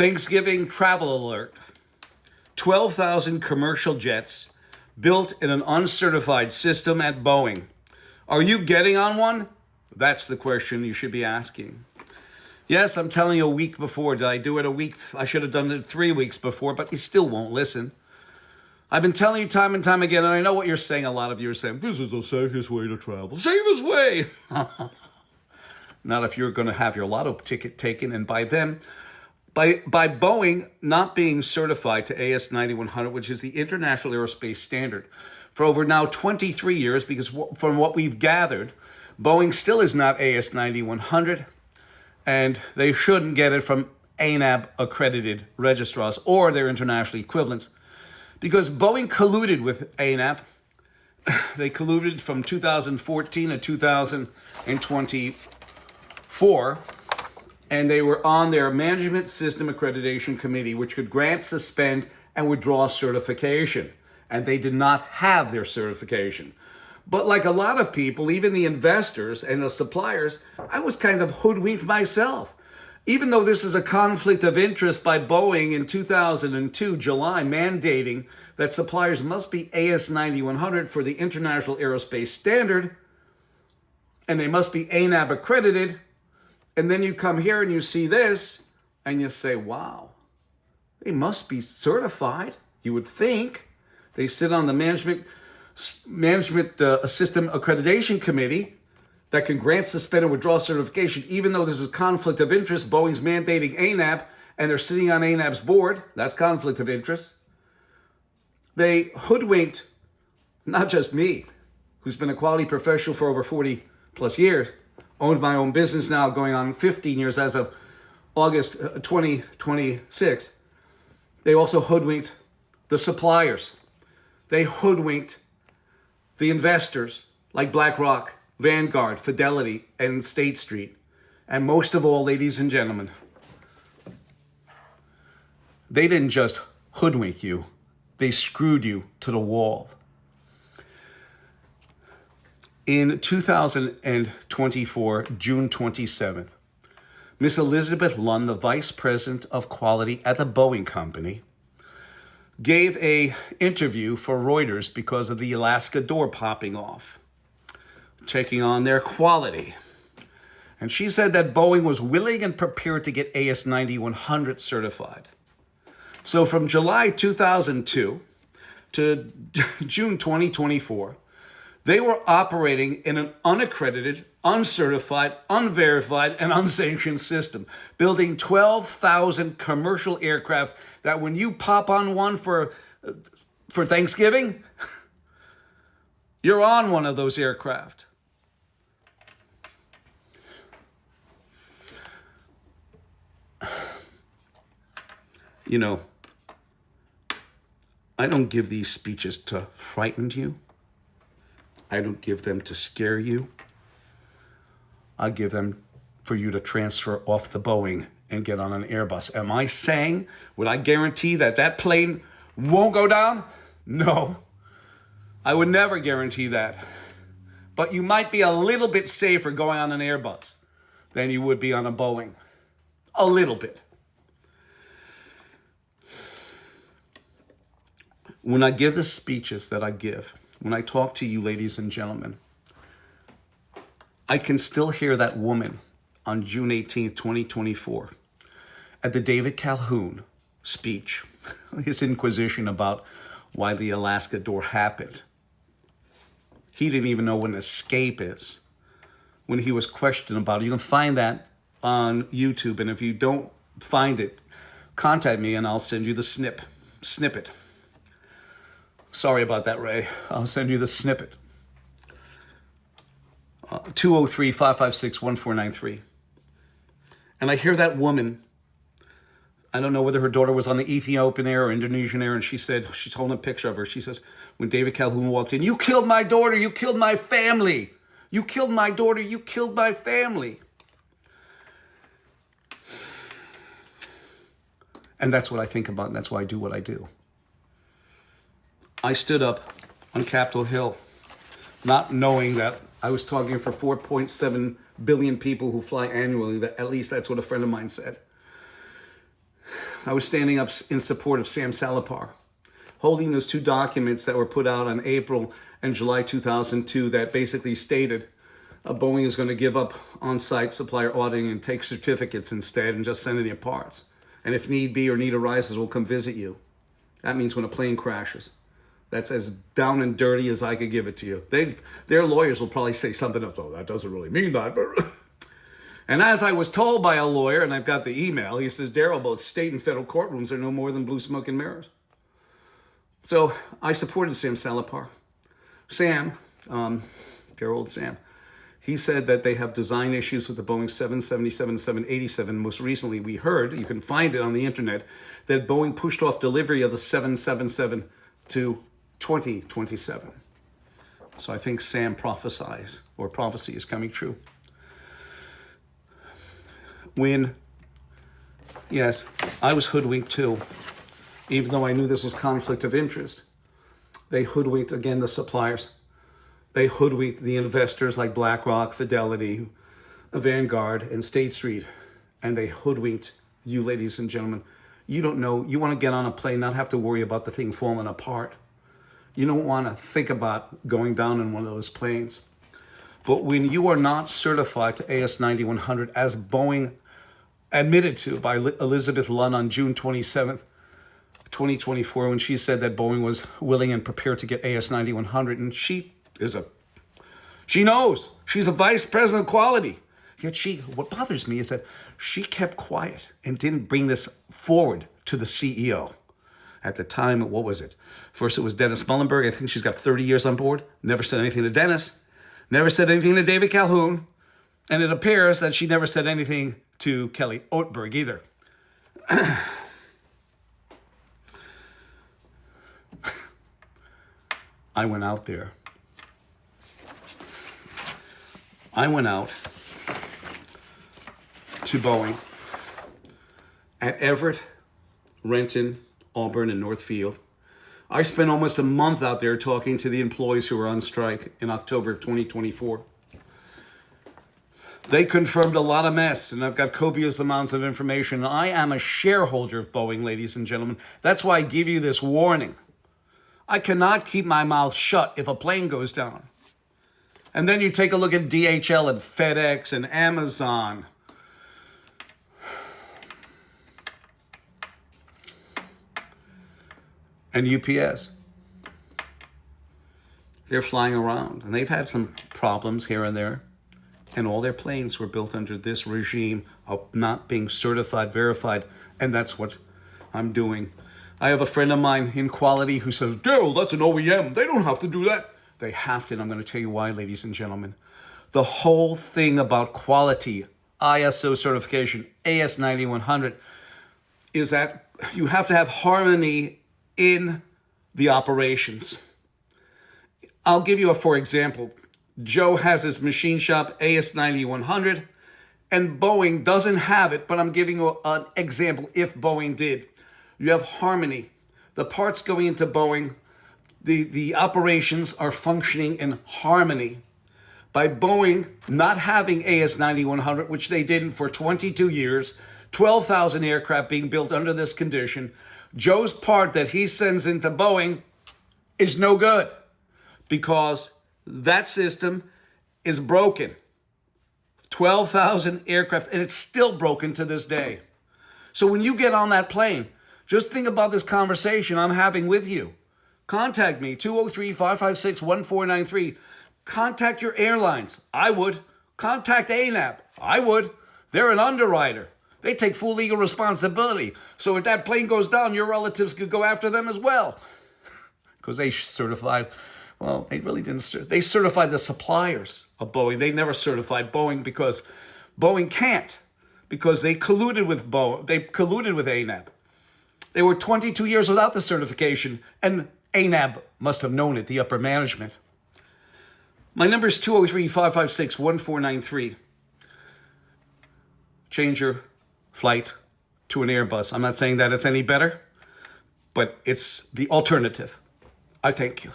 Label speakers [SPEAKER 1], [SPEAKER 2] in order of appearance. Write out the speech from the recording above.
[SPEAKER 1] Thanksgiving travel alert. 12,000 commercial jets built in an uncertified system at Boeing. Are you getting on one? That's the question you should be asking. Yes, I'm telling you a week before. Did I do it a week? I should have done it 3 weeks before, but you still won't listen. I've been telling you time and time again, and I know what you're saying. A lot of you are saying, this is the safest way to travel. Safest way! Not if you're going to have your lotto ticket taken, and by them, by Boeing not being certified to AS9100, which is the International Aerospace Standard, for over now 23 years, because from what we've gathered, Boeing still is not AS9100, and they shouldn't get it from ANAB accredited registrars or their international equivalents, because Boeing colluded with ANAB. They colluded from 2014 to 2024, and they were on their Management System Accreditation Committee, which could grant, suspend, and withdraw certification. And they did not have their certification. But like a lot of people, even the investors and the suppliers, I was kind of hoodwinked myself. Even though this is a conflict of interest by Boeing in 2002, July, mandating that suppliers must be AS9100 for the International Aerospace Standard, and they must be ANAB accredited, and then you come here and you see this, and you say, wow, they must be certified, you would think. They sit on the Management System Accreditation Committee that can grant, suspend, and withdraw certification, even though there's a conflict of interest. Boeing's mandating ANAB, and they're sitting on ANAB's board. That's conflict of interest. They hoodwinked not just me, who's been a quality professional for over 40 plus years, owned my own business now going on 15 years as of August 2026. They also hoodwinked the suppliers. They hoodwinked the investors like BlackRock, Vanguard, Fidelity, and State Street. And most of all, ladies and gentlemen, they didn't just hoodwink you, they screwed you to the wall. In 2024, June 27th, Miss Elizabeth Lund, the Vice President of Quality at the Boeing Company, gave an interview for Reuters because of the Alaska door popping off, taking on their quality. And she said that Boeing was willing and prepared to get AS9100 certified. So from July 2002 to June 2024, they were operating in an unaccredited, uncertified, unverified, and unsanctioned system, building 12,000 commercial aircraft that when you pop on one for Thanksgiving, you're on one of those aircraft. You know, I don't give these speeches to frighten you. I don't give them to scare you. I give them for you to transfer off the Boeing and get on an Airbus. Am I saying, would I guarantee that that plane won't go down? No, I would never guarantee that. But you might be a little bit safer going on an Airbus than you would be on a Boeing. A little bit. When I give the speeches that I give, when I talk to you, ladies and gentlemen, I can still hear that woman on June 18th, 2024, at the David Calhoun speech, his inquisition about why the Alaska door happened. He didn't even know what an escape is when he was questioned about it. You can find that on YouTube, and if you don't find it, contact me and I'll send you the snippet. Sorry about that, Ray. I'll send you the snippet. 203-556-1493. And I hear that woman, I don't know whether her daughter was on the Ethiopian Air or Indonesian Air, and she said, she's holding a picture of her. She says, when David Calhoun walked in, you killed my daughter, you killed my family. You killed my daughter, you killed my family. And that's what I think about, and that's why I do what I do. I stood up on Capitol Hill, not knowing that I was talking for 4.7 billion people who fly annually. That at least that's what a friend of mine said. I was standing up in support of Sam Salapar, holding those two documents that were put out on April and July 2002 that basically stated Boeing is going to give up on-site supplier auditing and take certificates instead and just send in your parts. And if need be or need arises, we'll come visit you. That means when a plane crashes. That's as down and dirty as I could give it to you. Their lawyers will probably say something else. Oh, that doesn't really mean that. And as I was told by a lawyer, and I've got the email, he says, Daryl, both state and federal courtrooms are no more than blue smoke and mirrors. So I supported Sam Salapar. Sam, dear old Sam, he said that they have design issues with the Boeing 777 and 787. Most recently, we heard, you can find it on the internet, that Boeing pushed off delivery of the 777 to 2027. So I think Sam prophecy is coming true. Yes, I was hoodwinked too, even though I knew this was conflict of interest. They hoodwinked, again, the suppliers. They hoodwinked the investors like BlackRock, Fidelity, Vanguard, and State Street. And they hoodwinked you, ladies and gentlemen. You don't know, you want to get on a plane, not have to worry about the thing falling apart. You don't want to think about going down in one of those planes. But when you are not certified to AS9100, as Boeing admitted to by Elizabeth Lunn on June 27th, 2024, when she said that Boeing was willing and prepared to get AS9100, and she knows, she's a vice president of quality. Yet what bothers me is that she kept quiet and didn't bring this forward to the CEO. At the time, what was it? First, it was Dennis Muhlenberg. I think she's got 30 years on board. Never said anything to Dennis. Never said anything to David Calhoun. And it appears that she never said anything to Kelly Oatberg either. I went out there. I went out to Boeing at Everett, Renton, Auburn, and Northfield. I spent almost a month out there talking to the employees who were on strike in October of 2024. They confirmed a lot of mess, and I've got copious amounts of information. I am a shareholder of Boeing, ladies and gentlemen. That's why I give you this warning. I cannot keep my mouth shut if a plane goes down. And then you take a look at DHL and FedEx and Amazon. And UPS. They're flying around, and they've had some problems here and there. And all their planes were built under this regime of not being certified, verified, and that's what I'm doing. I have a friend of mine in quality who says, Daryl, that's an OEM. They don't have to do that. They have to, and I'm going to tell you why, ladies and gentlemen. The whole thing about quality, ISO certification, AS9100, is that you have to have harmony in the operations. I'll give you a for example. Joe has his machine shop AS9100, and Boeing doesn't have it, but I'm giving you an example if Boeing did. You have harmony. The parts going into Boeing, the operations are functioning in harmony. By Boeing not having AS9100, which they didn't for 22 years, 12,000 aircraft being built under this condition, Joe's part that he sends into Boeing is no good because that system is broken. 12,000 aircraft, and it's still broken to this day. So when you get on that plane, just think about this conversation I'm having with you. Contact me, 203-556-1493. Contact your airlines. I would. Contact ANAB. I would. They're an underwriter. They take full legal responsibility. So if that plane goes down, your relatives could go after them as well. Because they certified, well, they really didn't. They certified the suppliers of Boeing. They never certified Boeing because Boeing can't. Because they colluded with Boeing. They colluded with ANAB. They were 22 years without the certification. And ANAB must have known it, the upper management. My number is 203-556-1493. Change your flight to an Airbus. I'm not saying that it's any better, but it's the alternative. I thank you.